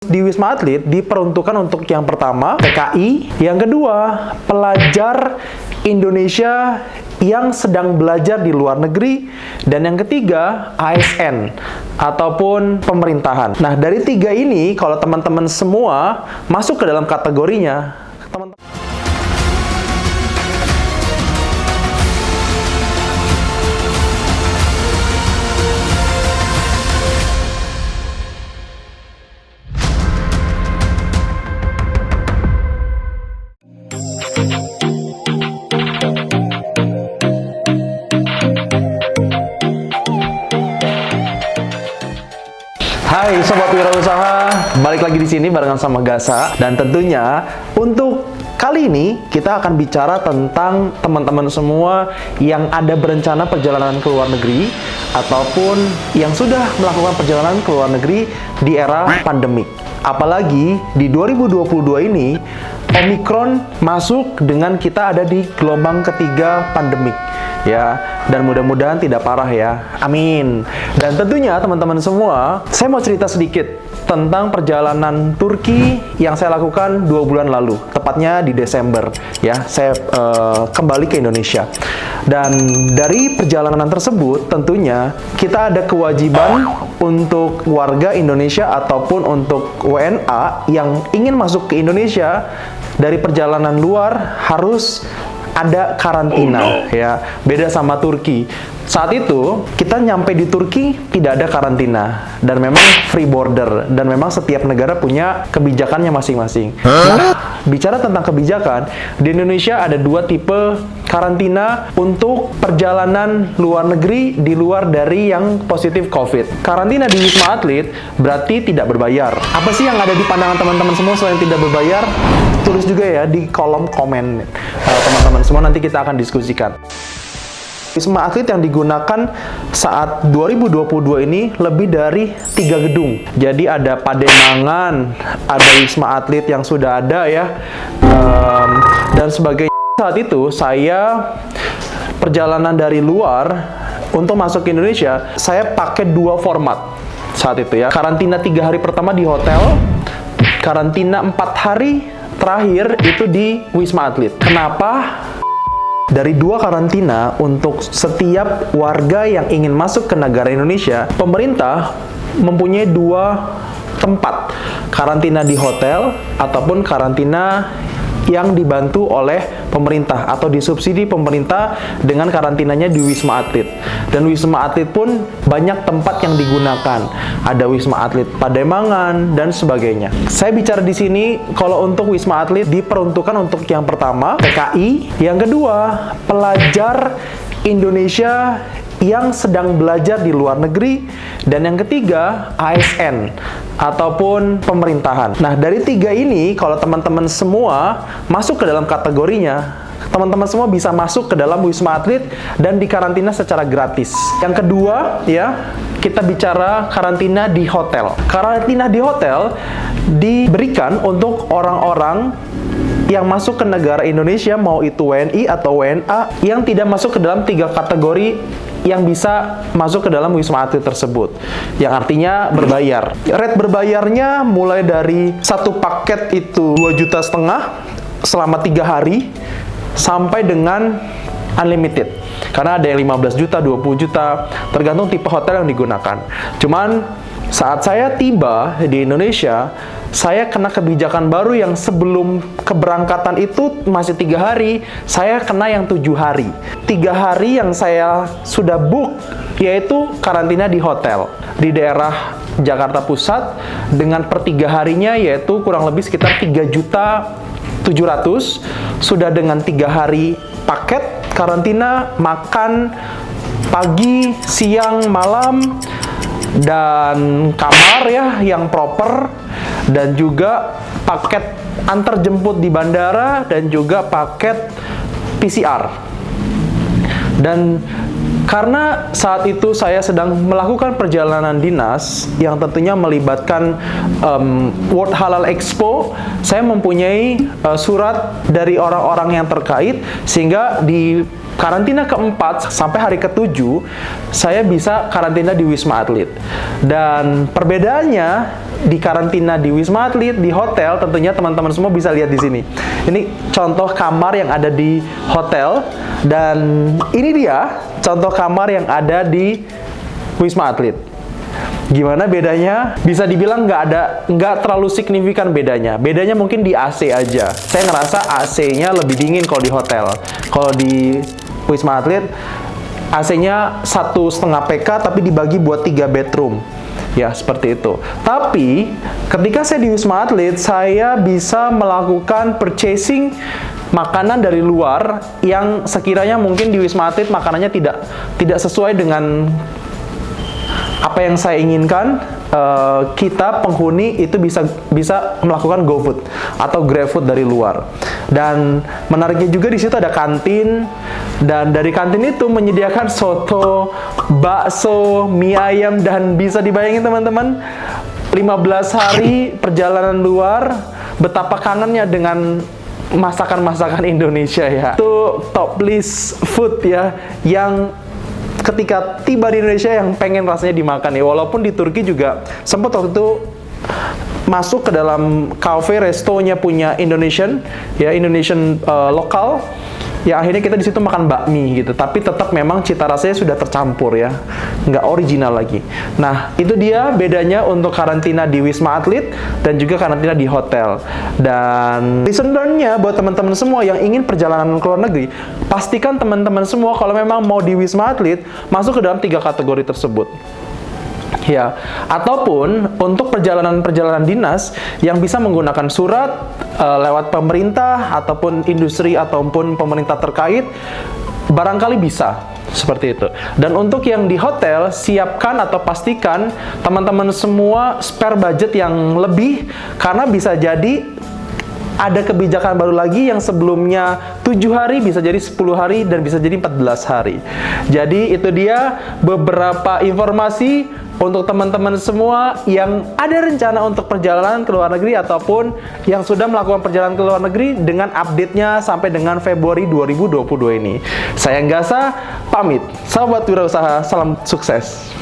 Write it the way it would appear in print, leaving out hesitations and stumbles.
Di Wisma Atlet diperuntukkan untuk yang pertama TKI, yang kedua pelajar Indonesia yang sedang belajar di luar negeri, dan yang ketiga ASN ataupun pemerintahan. Nah, dari tiga ini kalau teman-teman semua masuk ke dalam kategorinya, teman-teman Hai Sobat Wirausaha, balik lagi di sini barengan sama Gasa, dan tentunya untuk kali ini kita akan bicara tentang teman-teman semua yang ada berencana perjalanan ke luar negeri ataupun yang sudah melakukan perjalanan ke luar negeri di era pandemik. Apalagi di 2022 ini Omikron masuk dengan kita ada di gelombang ketiga pandemik. Ya, dan mudah-mudahan tidak parah ya. Amin. Dan tentunya teman-teman semua, saya mau cerita sedikit tentang perjalanan Turki yang saya lakukan 2 bulan lalu, tepatnya di Desember. Ya, saya kembali ke Indonesia. Dan dari perjalanan tersebut, tentunya kita ada kewajiban untuk warga Indonesia ataupun untuk WNA yang ingin masuk ke Indonesia dari perjalanan luar harus ada karantina, ya. Beda sama Turki. Saat itu kita nyampe di Turki tidak ada karantina dan memang free border, dan memang setiap negara punya kebijakannya masing-masing. Nah, bicara tentang kebijakan, di Indonesia ada 2 tipe karantina untuk perjalanan luar negeri di luar dari yang positif COVID. Karantina di Wisma Atlet berarti tidak berbayar. Apa sih yang ada di pandangan teman-teman semua selain tidak berbayar? Tulis juga ya di kolom komen, teman-teman semua, nanti kita akan diskusikan. Wisma Atlet yang digunakan saat 2022 ini lebih dari 3 gedung. Jadi ada Pademangan, ada Wisma Atlet yang sudah ada ya, dan sebagainya. Saat itu saya perjalanan dari luar untuk masuk ke Indonesia, saya pakai 2 format saat itu ya. Karantina 3 hari pertama di hotel, karantina 4 hari terakhir itu di Wisma Atlet. Kenapa? Dari 2 karantina untuk setiap warga yang ingin masuk ke negara Indonesia, pemerintah mempunyai 2 tempat, karantina di hotel ataupun karantina yang dibantu oleh pemerintah atau disubsidi pemerintah dengan karantinanya di Wisma Atlet. Dan Wisma Atlet pun banyak tempat yang digunakan. Ada Wisma Atlet Pademangan dan sebagainya. Saya bicara di sini kalau untuk Wisma Atlet diperuntukkan untuk yang pertama TKI, yang kedua pelajar Indonesia yang sedang belajar di luar negeri, dan yang ketiga ASN ataupun pemerintahan. Nah, dari 3 ini kalau teman-teman semua masuk ke dalam kategorinya, teman-teman semua bisa masuk ke dalam Wisma Atlet dan dikarantina secara gratis. Yang kedua ya, kita bicara karantina di hotel. Karantina di hotel diberikan untuk orang-orang yang masuk ke negara Indonesia, mau itu WNI atau WNA, yang tidak masuk ke dalam 3 kategori yang bisa masuk ke dalam Wisma Atlet tersebut, yang artinya berbayar. Rate berbayarnya mulai dari 1 paket itu 2,5 juta selama 3 hari sampai dengan unlimited. Karena ada yang 15 juta, 20 juta, tergantung tipe hotel yang digunakan. Cuman saat saya tiba di Indonesia, saya kena kebijakan baru yang sebelum keberangkatan itu masih 3 hari, saya kena yang 7 hari. 3 hari yang saya sudah book, yaitu karantina di hotel di daerah Jakarta Pusat, dengan per 3 harinya yaitu kurang lebih sekitar 3.700.000, sudah dengan 3 hari paket karantina, makan pagi, siang, malam, dan kamar ya yang proper, dan juga paket antar jemput di bandara, dan juga paket PCR. Dan karena saat itu saya sedang melakukan perjalanan dinas yang tentunya melibatkan World Halal Expo, saya mempunyai surat dari orang-orang yang terkait, sehingga di karantina keempat sampai hari ke-7 saya bisa karantina di Wisma Atlet. Dan perbedaannya di karantina di Wisma Atlet, di hotel, tentunya teman-teman semua bisa lihat di sini. Ini contoh kamar yang ada di hotel, dan ini dia contoh kamar yang ada di Wisma Atlet. Gimana bedanya? Bisa dibilang nggak terlalu signifikan bedanya. Bedanya mungkin di AC aja. Saya ngerasa AC-nya lebih dingin kalau di hotel. Kalau di Wisma Atlet, AC-nya 1,5 PK tapi dibagi buat 3 bedroom. Ya, seperti itu. Tapi, ketika saya di Wisma Atlet, saya bisa melakukan purchasing makanan dari luar yang sekiranya mungkin di Wisma Atlet makanannya tidak sesuai dengan apa yang saya inginkan. Kita penghuni itu bisa melakukan GoFood atau GrabFood dari luar. Dan menariknya juga di situ ada kantin, dan dari kantin itu menyediakan soto, bakso, mie ayam, dan bisa dibayangin teman-teman, 15 hari perjalanan luar, betapa kangennya dengan masakan-masakan Indonesia ya. Itu top list food ya, yang ketika tiba di Indonesia yang pengen rasanya dimakan ya. Walaupun di Turki juga sempat waktu itu masuk ke dalam cafe restonya punya Indonesian lokal. Ya akhirnya kita di situ makan bakmi gitu, tapi tetap memang cita rasanya sudah tercampur ya, nggak original lagi. Nah itu dia bedanya untuk karantina di Wisma Atlet dan juga karantina di hotel. Dan lesson learn-nya buat teman-teman semua yang ingin perjalanan ke luar negeri, pastikan teman-teman semua kalau memang mau di Wisma Atlet masuk ke dalam 3 kategori tersebut. Ya, ataupun untuk perjalanan-perjalanan dinas yang bisa menggunakan surat lewat pemerintah ataupun industri ataupun pemerintah terkait, barangkali bisa seperti itu. Dan untuk yang di hotel, siapkan atau pastikan teman-teman semua spare budget yang lebih, karena bisa jadi ada kebijakan baru lagi yang sebelumnya 7 hari bisa jadi 10 hari dan bisa jadi 14 hari. Jadi itu dia beberapa informasi untuk teman-teman semua yang ada rencana untuk perjalanan ke luar negeri ataupun yang sudah melakukan perjalanan ke luar negeri dengan update-nya sampai dengan Februari 2022 ini. Saya Nggasa, pamit. Sahabat wirausaha, salam sukses.